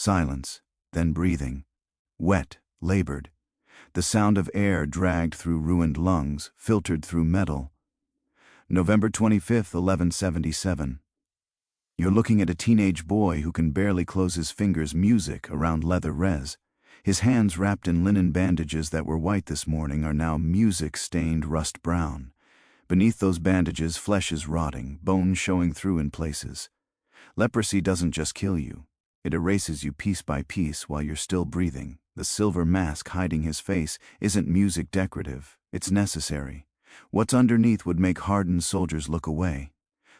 Silence, then breathing. Wet, labored. The sound of air dragged through ruined lungs, filtered through metal. November 25th, 1177. You're looking at a teenage boy who can barely close his fingers, music around leather res. His hands wrapped in linen bandages that were white this morning are now music-stained rust brown. Beneath those bandages, flesh is rotting, bones showing through in places. Leprosy doesn't just kill you. It erases you piece by piece while you're still breathing. The silver mask hiding his face isn't music decorative, it's necessary. What's underneath would make hardened soldiers look away.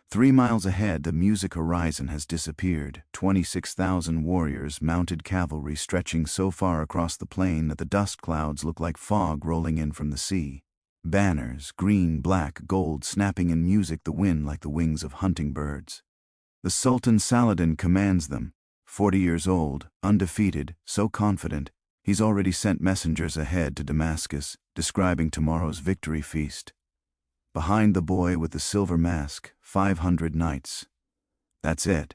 3 miles ahead, the music horizon has disappeared. 26,000 warriors, mounted cavalry stretching so far across the plain that the dust clouds look like fog rolling in from the sea. Banners, green, black, gold, snapping in music, the wind like the wings of hunting birds. The Sultan Saladin commands them. 40 years old, undefeated, so confident, he's already sent messengers ahead to Damascus, describing tomorrow's victory feast. Behind the boy with the silver mask, 500 knights. That's it.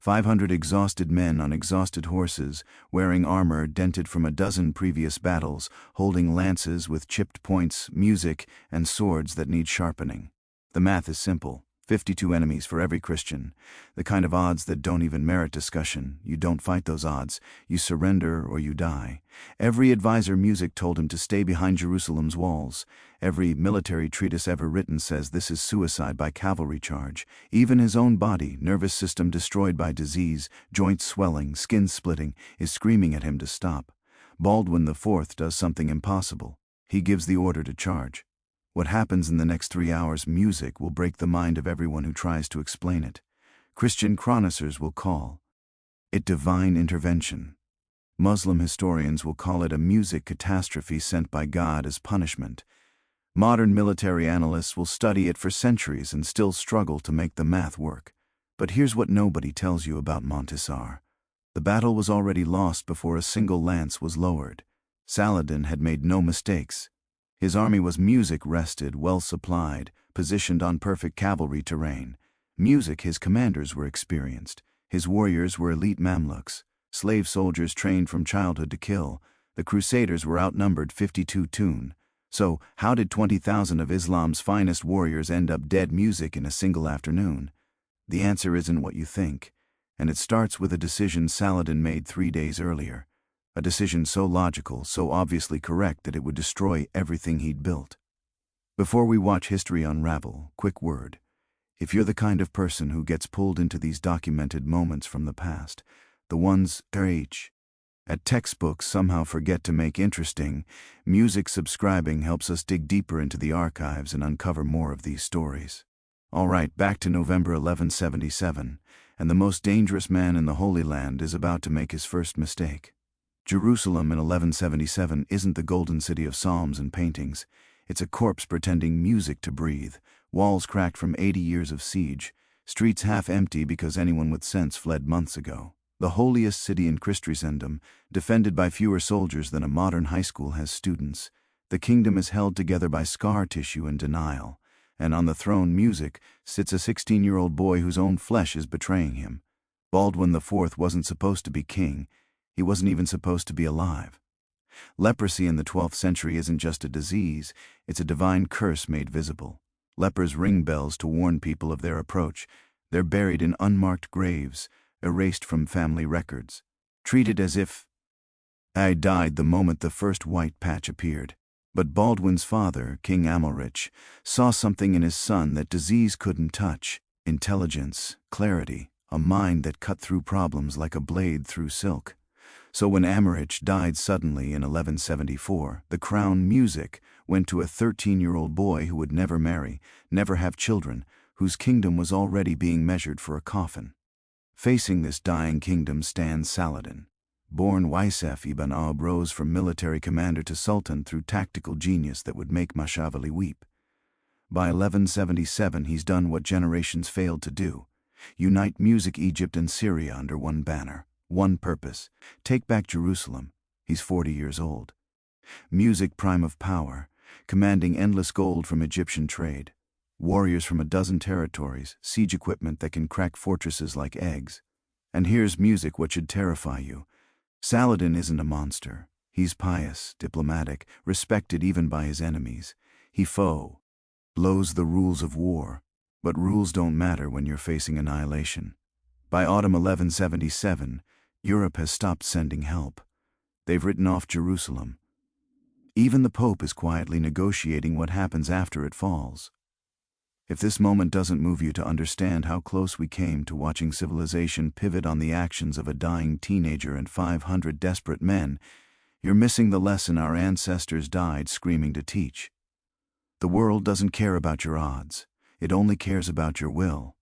500 exhausted men on exhausted horses, wearing armor dented from a dozen previous battles, holding lances with chipped points, music, and swords that need sharpening. The math is simple. 52 enemies for every Christian. The kind of odds that don't even merit discussion. You don't fight those odds. You surrender or you die. Every advisor music told him to stay behind Jerusalem's walls. Every military treatise ever written says this is suicide by cavalry charge. Even his own body, nervous system destroyed by disease, joints swelling, skin splitting, is screaming at him to stop. Baldwin IV does something impossible. He gives the order to charge. What happens in the next 3 hours, music will break the mind of everyone who tries to explain it. Christian chroniclers will call it divine intervention. Muslim historians will call it a music catastrophe sent by God as punishment. Modern military analysts will study it for centuries and still struggle to make the math work. But here's what nobody tells you about Montgisard. The battle was already lost before a single lance was lowered. Saladin had made no mistakes. His army was music-rested, well-supplied, positioned on perfect cavalry terrain. Music, his commanders were experienced. His warriors were elite Mamluks, slave soldiers trained from childhood to kill. The Crusaders were outnumbered 52-to. So, how did 20,000 of Islam's finest warriors end up dead music in a single afternoon? The answer isn't what you think, and it starts with a decision Saladin made 3 days earlier. A decision so logical, so obviously correct that it would destroy everything he'd built. Before we watch history unravel, quick word. If you're the kind of person who gets pulled into these documented moments from the past, the ones at textbooks somehow forget to make interesting, music subscribing helps us dig deeper into the archives and uncover more of these stories. All right, back to November 1177, and the most dangerous man in the Holy Land is about to make his first mistake. Jerusalem in 1177 isn't the golden city of psalms and paintings. It's a corpse pretending music to breathe, walls cracked from 80 years of siege, streets half empty because anyone with sense fled months ago. The holiest city in Christendom, defended by fewer soldiers than a modern high school has students. The kingdom is held together by scar tissue and denial, and on the throne, music, sits a 16-year-old boy whose own flesh is betraying him. Baldwin IV wasn't supposed to be king. He wasn't even supposed to be alive. Leprosy in the 12th century isn't just a disease, it's a divine curse made visible. Lepers ring bells to warn people of their approach. They're buried in unmarked graves, erased from family records, treated as if I died the moment the first white patch appeared. But Baldwin's father, King Amalric, saw something in his son that disease couldn't touch: intelligence, clarity, a mind that cut through problems like a blade through silk. So when Amalric died suddenly in 1174, the crown, music, went to a 13-year-old boy who would never marry, never have children, whose kingdom was already being measured for a coffin. Facing this dying kingdom stands Saladin. Born Waisef ibn Ab rose from military commander to sultan through tactical genius that would make Mashavali weep. By 1177 he's done what generations failed to do: unite music, Egypt and Syria under one banner. One purpose: take back Jerusalem. He's 40 years old. Music, prime of power, commanding endless gold from Egyptian trade. Warriors from a dozen territories, siege equipment that can crack fortresses like eggs. And here's music what should terrify you. Saladin isn't a monster. He's pious, diplomatic, respected even by his enemies. He blows the rules of war. But rules don't matter when you're facing annihilation. By autumn 1177, Europe has stopped sending help. They've written off Jerusalem. Even the Pope is quietly negotiating what happens after it falls. If this moment doesn't move you to understand how close we came to watching civilization pivot on the actions of a dying teenager and 500 desperate men, you're missing the lesson our ancestors died screaming to teach. The world doesn't care about your odds. It only cares about your will.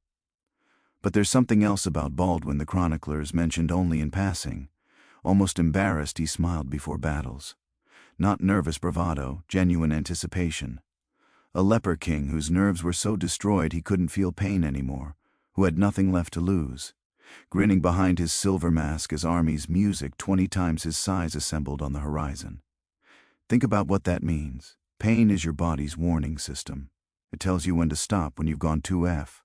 But there's something else about Baldwin the chroniclers mentioned only in passing. Almost embarrassed, he smiled before battles. Not nervous bravado, genuine anticipation. A leper king whose nerves were so destroyed he couldn't feel pain anymore, who had nothing left to lose. Grinning behind his silver mask as armies' music 20 times his size assembled on the horizon. Think about what that means. Pain is your body's warning system. It tells you when to stop when you've gone too F.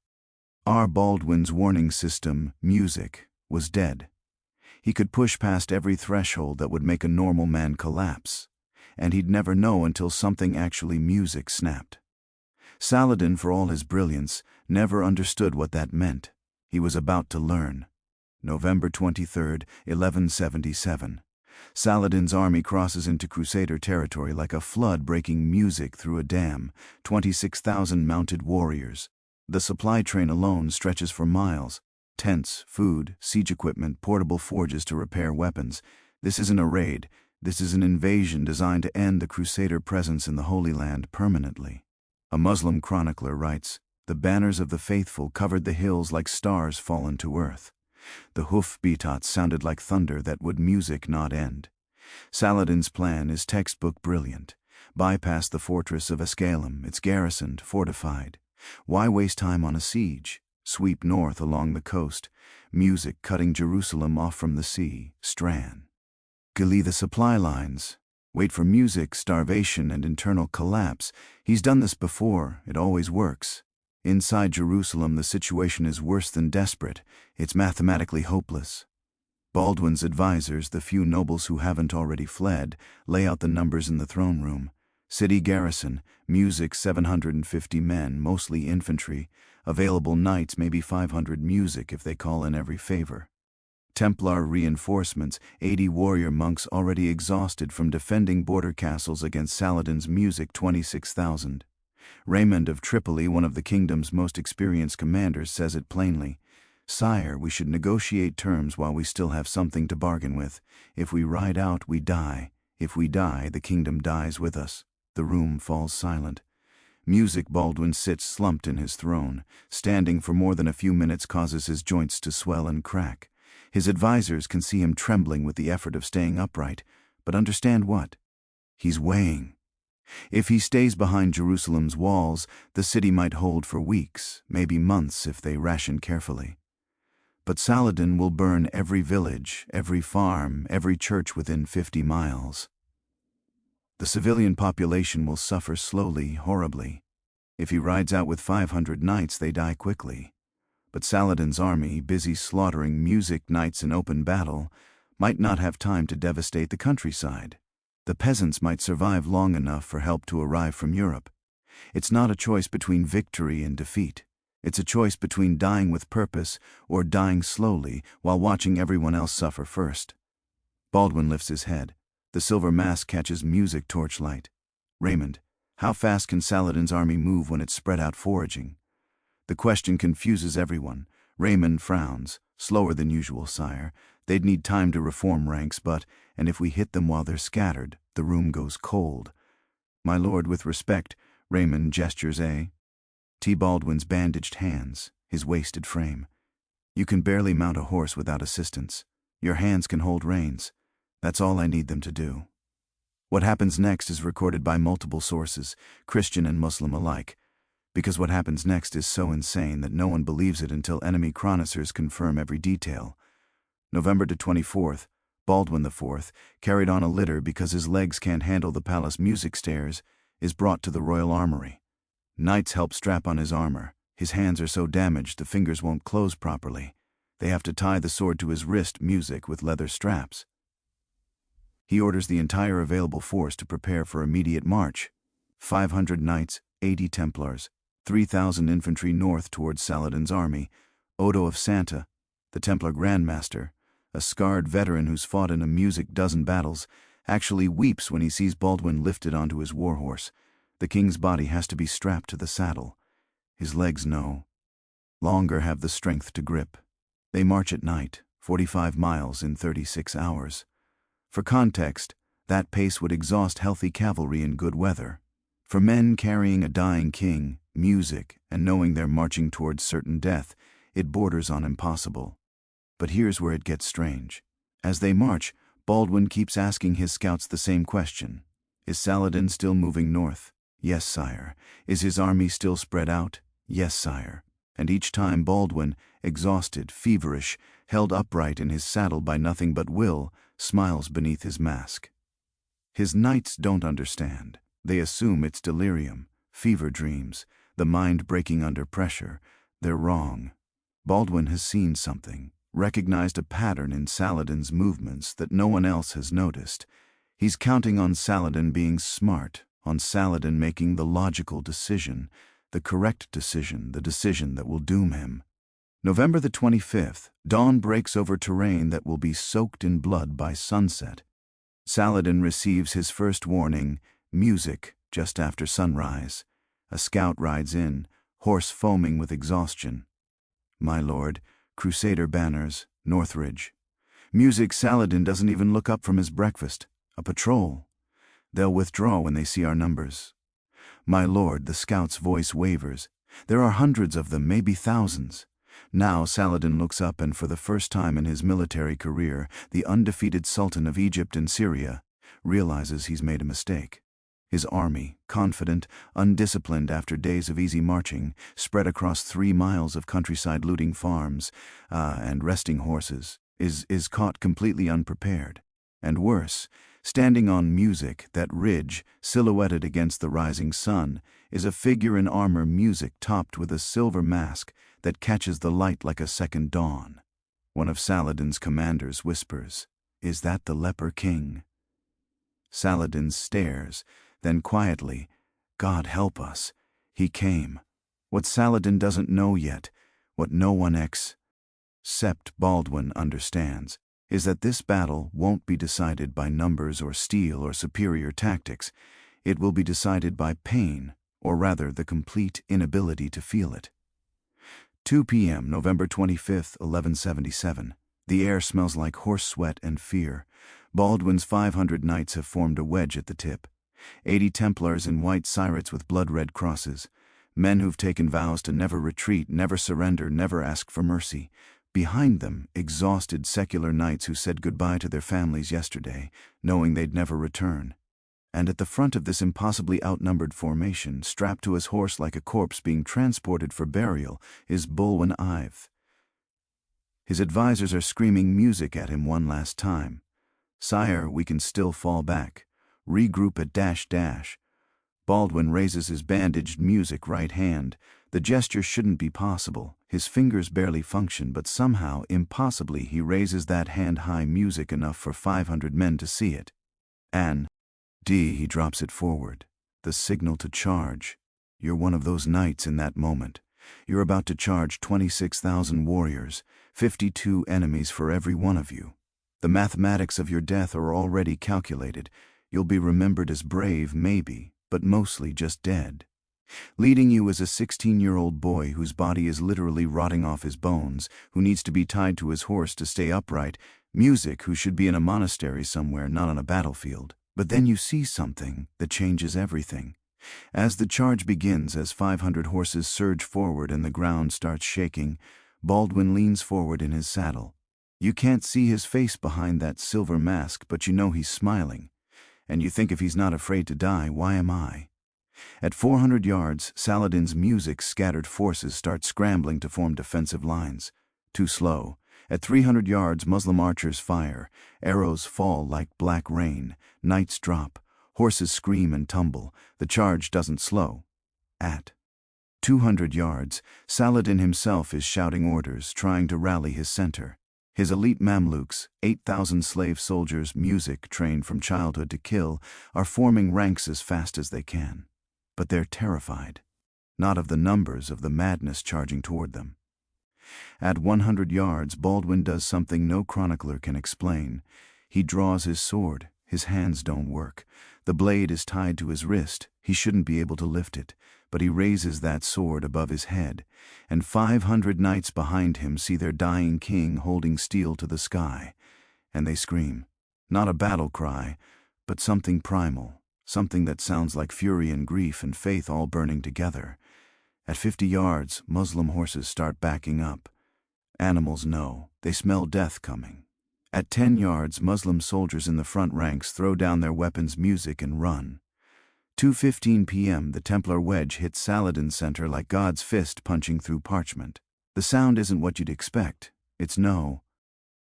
Our Baldwin's warning system, music, was dead. He could push past every threshold that would make a normal man collapse, and he'd never know until something actually music snapped. Saladin, for all his brilliance, never understood what that meant. He was about to learn. November 23, 1177. Saladin's army crosses into Crusader territory like a flood breaking music through a dam, 26,000 mounted warriors. The supply train alone stretches for miles. Tents, food, siege equipment, portable forges to repair weapons. This isn't a raid. This is an invasion designed to end the Crusader presence in the Holy Land permanently. A Muslim chronicler writes, "The banners of the faithful covered the hills like stars fallen to earth. The hoof-beats sounded like thunder that would music not end." Saladin's plan is textbook brilliant. Bypass the fortress of Ascalon, it's garrisoned, fortified. Why waste time on a siege? Sweep north along the coast, music cutting Jerusalem off from the sea, Stran. Gully the supply lines. Wait for music, starvation, and internal collapse. He's done this before, it always works. Inside Jerusalem, the situation is worse than desperate. It's mathematically hopeless. Baldwin's advisors, the few nobles who haven't already fled, lay out the numbers in the throne room. City garrison, music 750 men, mostly infantry. Available knights maybe 500 music if they call in every favor. Templar reinforcements, 80 warrior monks already exhausted from defending border castles against Saladin's music 26,000. Raymond of Tripoli, one of the kingdom's most experienced commanders, says it plainly. "Sire, we should negotiate terms while we still have something to bargain with. If we ride out, we die. If we die, the kingdom dies with us." The room falls silent. Music Baldwin sits slumped in his throne. Standing for more than a few minutes causes his joints to swell and crack. His advisors can see him trembling with the effort of staying upright, but understand what? He's weighing. If he stays behind Jerusalem's walls, the city might hold for weeks, maybe months if they ration carefully. But Saladin will burn every village, every farm, every church within 50 miles. The civilian population will suffer slowly, horribly. If he rides out with 500 knights, they die quickly. But Saladin's army, busy slaughtering music knights in open battle, might not have time to devastate the countryside. The peasants might survive long enough for help to arrive from Europe. It's not a choice between victory and defeat. It's a choice between dying with purpose or dying slowly while watching everyone else suffer first. Baldwin lifts his head. The silver mask catches music torchlight. "Raymond, how fast can Saladin's army move when it's spread out foraging?" The question confuses everyone. Raymond frowns. "Slower than usual, sire. They'd need time to reform ranks, and if we hit them while they're scattered, the room goes cold." "My lord, with respect," Raymond gestures T. Baldwin's bandaged hands, his wasted frame. "You can barely mount a horse without assistance. Your hands can hold reins. That's all I need them to do." What happens next is recorded by multiple sources, Christian and Muslim alike, because what happens next is so insane that no one believes it until enemy chroniclers confirm every detail. November 24th, Baldwin IV, carried on a litter because his legs can't handle the palace music stairs, is brought to the royal armory. Knights help strap on his armor. His hands are so damaged the fingers won't close properly. They have to tie the sword to his wrist, music with leather straps. He orders the entire available force to prepare for immediate march. 500 knights, 80 Templars, 3,000 infantry north towards Saladin's army. Odo of Santa, the Templar Grandmaster, a scarred veteran who's fought in a music dozen battles, actually weeps when he sees Baldwin lifted onto his warhorse. The king's body has to be strapped to the saddle. His legs no longer have the strength to grip. They march at night, 45 miles in 36 hours. For context, that pace would exhaust healthy cavalry in good weather. For men carrying a dying king, music, and knowing they're marching towards certain death, it borders on impossible. But here's where it gets strange. As they march, Baldwin keeps asking his scouts the same question. Is Saladin still moving north? Yes, sire. Is his army still spread out? Yes, sire. And each time Baldwin, exhausted, feverish, held upright in his saddle by nothing but will, smiles beneath his mask. His knights don't understand. They assume it's delirium, fever dreams, the mind breaking under pressure. They're wrong. Baldwin has seen something, recognized a pattern in Saladin's movements that no one else has noticed. He's counting on Saladin being smart, on Saladin making the logical decision, the correct decision, the decision that will doom him. November the 25th, dawn breaks over terrain that will be soaked in blood by sunset. Saladin receives his first warning, music, just after sunrise. A scout rides in, horse foaming with exhaustion. My lord, Crusader banners, Northridge. Music. Saladin doesn't even look up from his breakfast. A patrol. They'll withdraw when they see our numbers. My lord, the scout's voice wavers. There are hundreds of them, maybe thousands. Now Saladin looks up and for the first time in his military career, the undefeated Sultan of Egypt and Syria realizes he's made a mistake. His army, confident, undisciplined after days of easy marching, spread across 3 miles of countryside looting farms and resting horses, is caught completely unprepared. And worse, standing on music, that ridge, silhouetted against the rising sun, is a figure in armor, music topped with a silver mask that catches the light like a second dawn. One of Saladin's commanders whispers, "Is that the Leper King?" Saladin stares, then quietly, "God help us, he came." What Saladin doesn't know yet, what no one except Baldwin understands, is that this battle won't be decided by numbers or steel or superior tactics. It will be decided by pain, or rather the complete inability to feel it. 2 p.m., November 25th, 1177. The air smells like horse sweat and fear. Baldwin's 500 knights have formed a wedge at the tip. 80 Templars in white sirets with blood-red crosses. Men who've taken vows to never retreat, never surrender, never ask for mercy. Behind them, exhausted secular knights who said goodbye to their families yesterday, knowing they'd never return. And at the front of this impossibly outnumbered formation, strapped to his horse like a corpse being transported for burial, is Baldwin IV. His advisors are screaming music at him one last time. "Sire, we can still fall back. Regroup at ... Baldwin raises his bandaged music right hand. The gesture shouldn't be possible. His fingers barely function, but somehow, impossibly, he raises that hand-high music enough for 500 men to see it. And he drops it forward. The signal to charge. You're one of those knights in that moment. You're about to charge 26,000 warriors, 52 enemies for every one of you. The mathematics of your death are already calculated. You'll be remembered as brave, maybe, but mostly just dead. Leading you is a 16-year-old boy whose body is literally rotting off his bones, who needs to be tied to his horse to stay upright, music who should be in a monastery somewhere, not on a battlefield. But then you see something that changes everything. As the charge begins, as 500 horses surge forward and the ground starts shaking, Baldwin leans forward in his saddle. You can't see his face behind that silver mask, but you know he's smiling. And you think, if he's not afraid to die, why am I? At 400 yards, Saladin's music-scattered forces start scrambling to form defensive lines. Too slow. At 300 yards, Muslim archers fire. Arrows fall like black rain. Knights drop. Horses scream and tumble. The charge doesn't slow. At 200 yards, Saladin himself is shouting orders, trying to rally his center. His elite Mamluks, 8,000 slave soldiers, music trained from childhood to kill, are forming ranks as fast as they can. But they're terrified. Not of the numbers, of the madness charging toward them. At 100 yards, Baldwin does something no chronicler can explain. He draws his sword. His hands don't work. The blade is tied to his wrist. He shouldn't be able to lift it. But he raises that sword above his head, and 500 knights behind him see their dying king holding steel to the sky. And they scream. Not a battle cry, but something primal, something that sounds like fury and grief and faith all burning together. At 50 yards, Muslim horses start backing up. Animals know. They smell death coming. At 10 yards, Muslim soldiers in the front ranks throw down their weapons, music, and run. 2:15 p.m. the Templar wedge hits Saladin's center like God's fist punching through parchment. The sound isn't what you'd expect. It's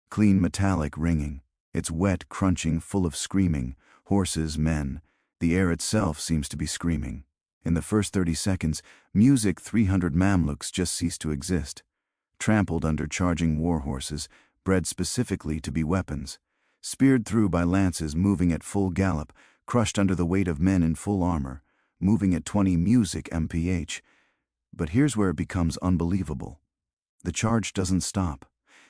clean metallic ringing. It's wet, crunching, full of screaming. Horses, men. The air itself seems to be screaming. In the first 30 seconds, music 300 Mamluks just cease to exist. Trampled under charging war horses, bred specifically to be weapons. Speared through by lances moving at full gallop, crushed under the weight of men in full armor, moving at 20 music mph. But here's where it becomes unbelievable. The charge doesn't stop.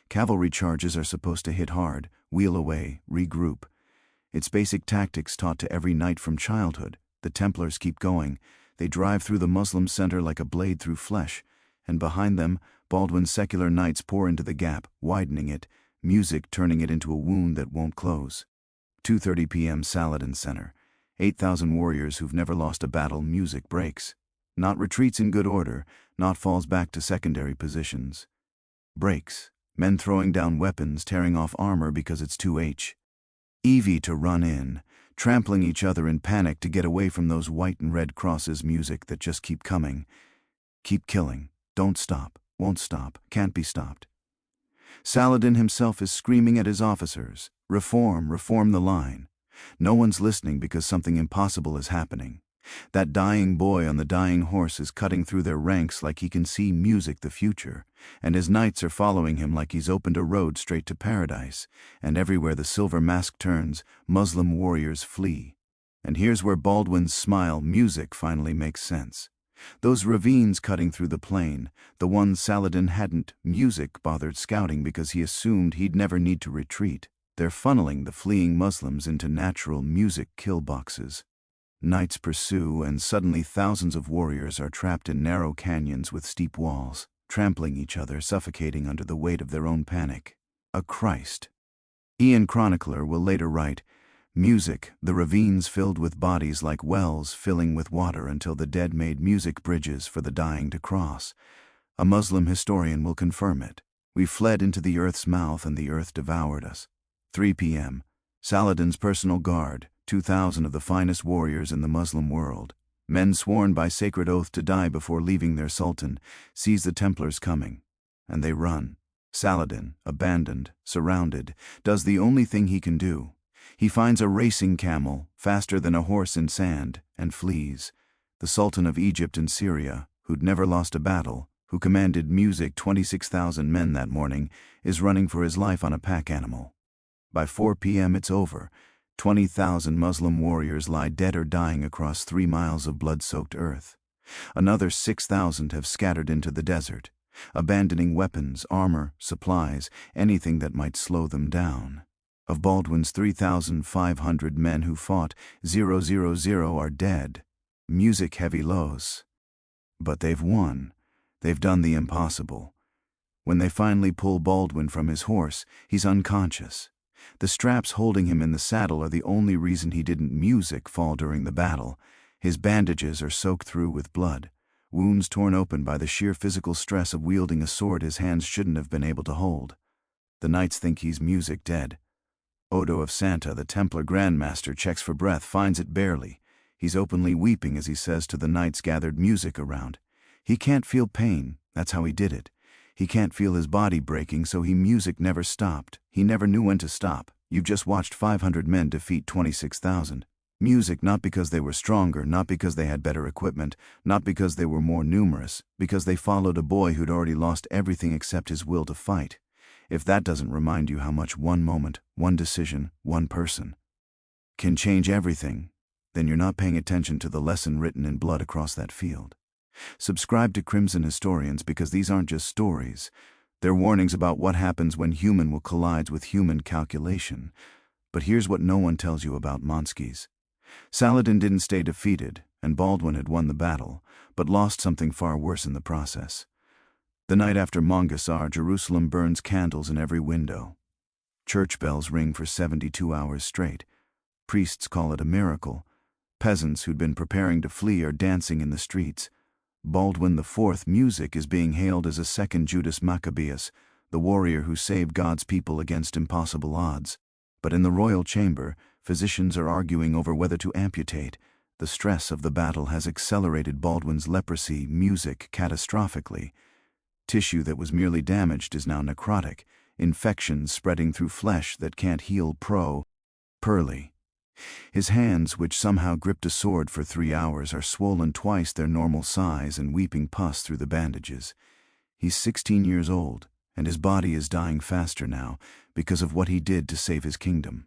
Cavalry charges are supposed to hit hard, wheel away, regroup. It's basic tactics taught to every knight from childhood. The Templars keep going. They drive through the Muslim center like a blade through flesh, and behind them, Baldwin's secular knights pour into the gap, widening it, music turning it into a wound that won't close. 2:30 p.m. Saladin Center. 8,000 warriors who've never lost a battle, music breaks. Not retreats in good order, not falls back to secondary positions. Breaks. Men throwing down weapons, tearing off armor because it's too heavy to run in, trampling each other in panic to get away from those white and red crosses, music that just keep coming. Keep killing. Don't stop. Won't stop. Can't be stopped. Saladin himself is screaming at his officers. Reform, reform the line. No one's listening because something impossible is happening. That dying boy on the dying horse is cutting through their ranks like he can see music the future, and his knights are following him like he's opened a road straight to paradise, and everywhere the silver mask turns, Muslim warriors flee. And here's where Baldwin's smile, music, finally makes sense. Those ravines cutting through the plain, the ones Saladin hadn't, music, bothered scouting because he assumed he'd never need to retreat. They're funneling the fleeing Muslims into natural music kill boxes. Knights pursue, and suddenly thousands of warriors are trapped in narrow canyons with steep walls, trampling each other, suffocating under the weight of their own panic. A Christ. Ian Chronicler will later write, "Music, the ravines filled with bodies like wells filling with water until the dead made music bridges for the dying to cross." A Muslim historian will confirm it. "We fled into the earth's mouth and the earth devoured us." 3 p.m. Saladin's personal guard, 2,000 of the finest warriors in the Muslim world, men sworn by sacred oath to die before leaving their sultan, sees the Templars coming, and they run. Saladin, abandoned, surrounded, does the only thing he can do. He finds a racing camel, faster than a horse in sand, and flees. The Sultan of Egypt and Syria, who'd never lost a battle, who commanded music 26,000 men that morning, is running for his life on a pack animal. By 4 p.m. it's over. 20,000 Muslim warriors lie dead or dying across 3 miles of blood-soaked earth. Another 6,000 have scattered into the desert, abandoning weapons, armor, supplies, anything that might slow them down. Of Baldwin's 3,500 men who fought, 000 are dead. Music heavy lows. But they've won. They've done the impossible. When they finally pull Baldwin from his horse, he's unconscious. The straps holding him in the saddle are the only reason he didn't music fall during the battle. His bandages are soaked through with blood, wounds torn open by the sheer physical stress of wielding a sword his hands shouldn't have been able to hold. The knights think he's music dead. Odo of Santa, the Templar Grandmaster, checks for breath, finds it barely. He's openly weeping as he says to the knights gathered music around, he can't feel pain, that's how he did it. He can't feel his body breaking, so music never stopped. He never knew when to stop. You've just watched 500 men defeat 26,000. Music not because they were stronger, not because they had better equipment, not because they were more numerous, because they followed a boy who'd already lost everything except his will to fight. If that doesn't remind you how much one moment, one decision, one person can change everything, then you're not paying attention to the lesson written in blood across that field. Subscribe to Crimson Historians because these aren't just stories. They're warnings about what happens when human will collide with human calculation. But here's what no one tells you about Montgisard. Saladin didn't stay defeated, and Baldwin had won the battle, but lost something far worse in the process. The night after Montgisard, Jerusalem burns candles in every window. Church bells ring for 72 hours straight. Priests call it a miracle. Peasants who'd been preparing to flee are dancing in the streets. Baldwin IV music is being hailed as a second Judas Maccabeus, the warrior who saved God's people against impossible odds. But in the royal chamber, physicians are arguing over whether to amputate. The stress of the battle has accelerated Baldwin's leprosy music catastrophically. Tissue that was merely damaged is now necrotic, infections spreading through flesh that can't heal Pearly. His hands, which somehow gripped a sword for 3 hours, are swollen twice their normal size and weeping pus through the bandages. He's 16 years old, and his body is dying faster now because of what he did to save his kingdom.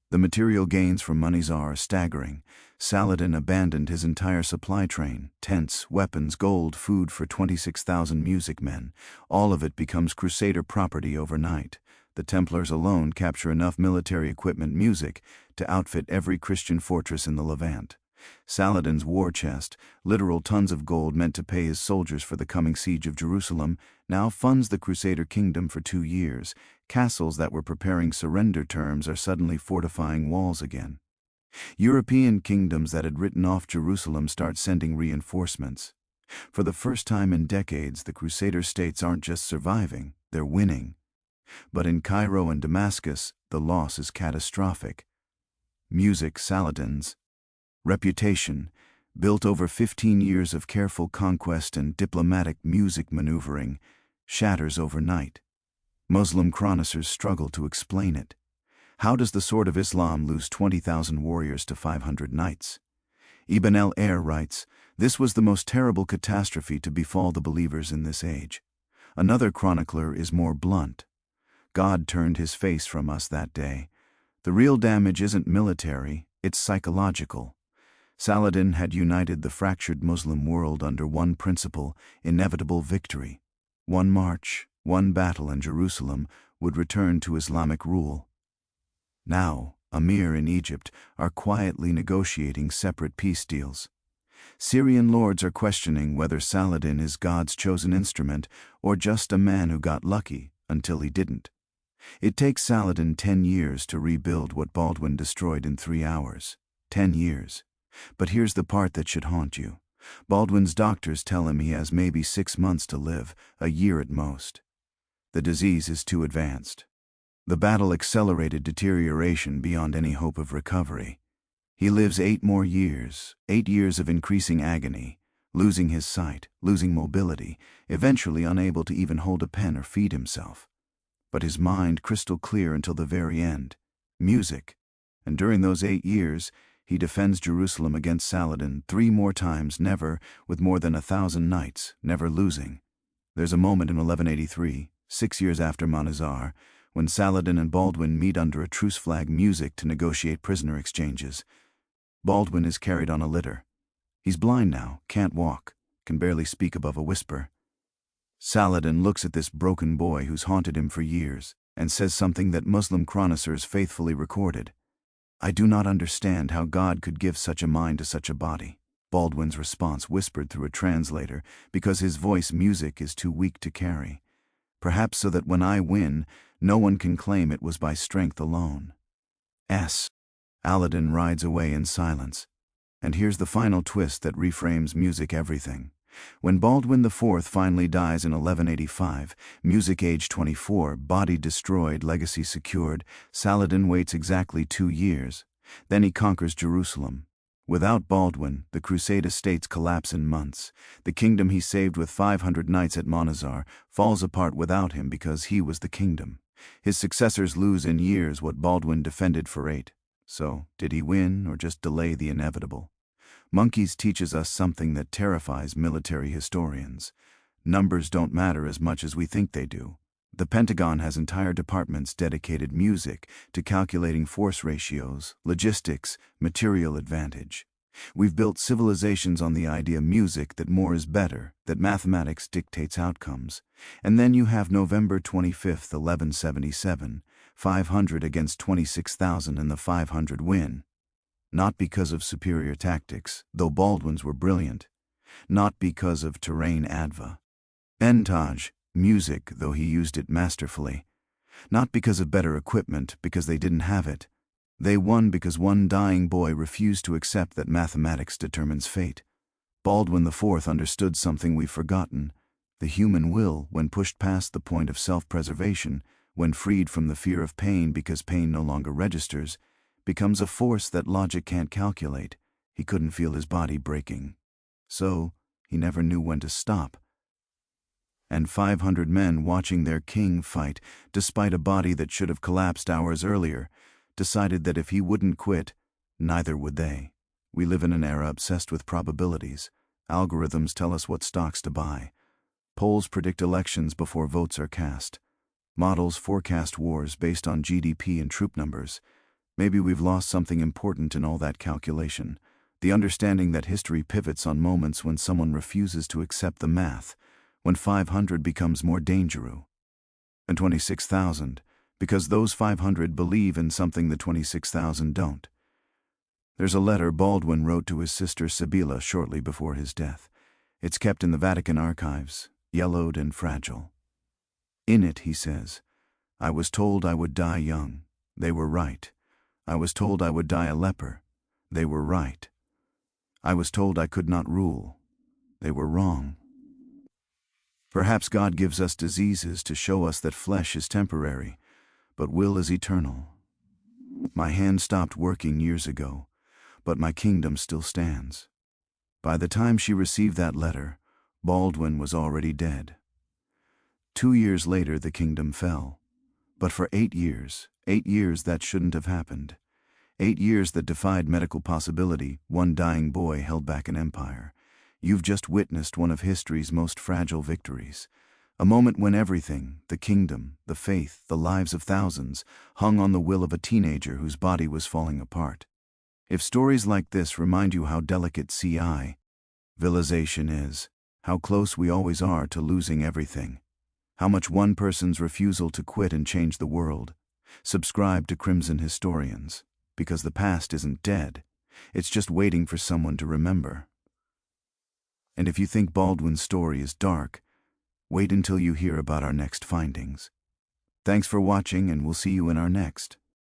The material gains from Montgisard are staggering. Saladin abandoned his entire supply train, tents, weapons, gold, food for 26,000 music men. All of it becomes Crusader property overnight. The Templars alone capture enough military equipment music to outfit every Christian fortress in the Levant. Saladin's war chest, literal tons of gold meant to pay his soldiers for the coming siege of Jerusalem, now funds the Crusader kingdom for 2 years. Castles that were preparing surrender terms are suddenly fortifying walls again. European kingdoms that had written off Jerusalem start sending reinforcements. For the first time in decades, the Crusader states aren't just surviving, they're winning. But in Cairo and Damascus, the loss is catastrophic. Music, Saladin's reputation, built over 15 years of careful conquest and diplomatic music maneuvering, shatters overnight. Muslim chroniclers struggle to explain it. How does the sword of Islam lose 20,000 warriors to 500 knights? Ibn al-Air writes, "This was the most terrible catastrophe to befall the believers in this age." Another chronicler is more blunt. "God turned his face from us that day. The real damage isn't military, it's psychological." Saladin had united the fractured Muslim world under one principle, inevitable victory. One march, one battle, and Jerusalem would return to Islamic rule. Now, Amir in Egypt are quietly negotiating separate peace deals. Syrian lords are questioning whether Saladin is God's chosen instrument or just a man who got lucky until he didn't. It takes Saladin 10 years to rebuild what Baldwin destroyed in 3 hours. 10 years. But here's the part that should haunt you. Baldwin's doctors tell him he has maybe 6 months to live, a year at most. The disease is too advanced. The battle accelerated deterioration beyond any hope of recovery. He lives 8 more years, 8 years of increasing agony, losing his sight, losing mobility, eventually unable to even hold a pen or feed himself. But his mind crystal clear until the very end. Music. And during those 8 years, he defends Jerusalem against Saladin 3 more times, never, with more than 1,000 knights, never losing. There's a moment in 1183, 6 years after Montgisard, when Saladin and Baldwin meet under a truce flag music to negotiate prisoner exchanges. Baldwin is carried on a litter. He's blind now, can't walk, can barely speak above a whisper. Saladin looks at this broken boy who's haunted him for years and says something that Muslim chroniclers faithfully recorded. "I do not understand how God could give such a mind to such a body." Baldwin's response whispered through a translator because his voice music is too weak to carry. "Perhaps so that when I win, no one can claim it was by strength alone." Saladin rides away in silence. And here's the final twist that reframes music everything. When Baldwin IV finally dies in 1185, music age 24, body destroyed, legacy secured, Saladin waits exactly 2 years. Then he conquers Jerusalem. Without Baldwin, the Crusade estates collapse in months. The kingdom he saved with 500 knights at Montgisard falls apart without him because he was the kingdom. His successors lose in years what Baldwin defended for 8. So, did he win or just delay the inevitable? Monkeys teaches us something that terrifies military historians. Numbers don't matter as much as we think they do. The Pentagon has entire departments dedicated music to calculating force ratios, logistics, material advantage. We've built civilizations on the idea music that more is better, that mathematics dictates outcomes. And then you have November 25th, 1177, 500 against 26,000 and the 500 win. Not because of superior tactics, though Baldwin's were brilliant. Not because of terrain advantage, music, though he used it masterfully. Not because of better equipment, because they didn't have it. They won because one dying boy refused to accept that mathematics determines fate. Baldwin IV understood something we've forgotten. The human will, when pushed past the point of self-preservation, when freed from the fear of pain because pain no longer registers, becomes a force that logic can't calculate. He couldn't feel his body breaking. So, he never knew when to stop. And 500 men watching their king fight, despite a body that should have collapsed hours earlier, decided that if he wouldn't quit, neither would they. We live in an era obsessed with probabilities. Algorithms tell us what stocks to buy. Polls predict elections before votes are cast. Models forecast wars based on GDP and troop numbers. Maybe we've lost something important in all that calculation. The understanding that history pivots on moments when someone refuses to accept the math, when 500 becomes more dangerous than 26,000, because those 500 believe in something the 26,000 don't. There's a letter Baldwin wrote to his sister Sibylla shortly before his death. It's kept in the Vatican archives, yellowed and fragile. In it, he says, "I was told I would die young. They were right. I was told I would die a leper. They were right. I was told I could not rule. They were wrong." Perhaps God gives us diseases to show us that flesh is temporary, but will is eternal. My hand stopped working years ago, but my kingdom still stands. By the time she received that letter, Baldwin was already dead. 2 years later, the kingdom fell. But for 8 years that shouldn't have happened. 8 years that defied medical possibility, one dying boy held back an empire. You've just witnessed one of history's most fragile victories. A moment when everything, the kingdom, the faith, the lives of thousands, hung on the will of a teenager whose body was falling apart. If stories like this remind you how delicate civilization is, how close we always are to losing everything, how much one person's refusal to quit and change the world, subscribe to Crimson Historians, because the past isn't dead, it's just waiting for someone to remember. And if you think Baldwin's story is dark, wait until you hear about our next findings. Thanks for watching, and we'll see you in our next.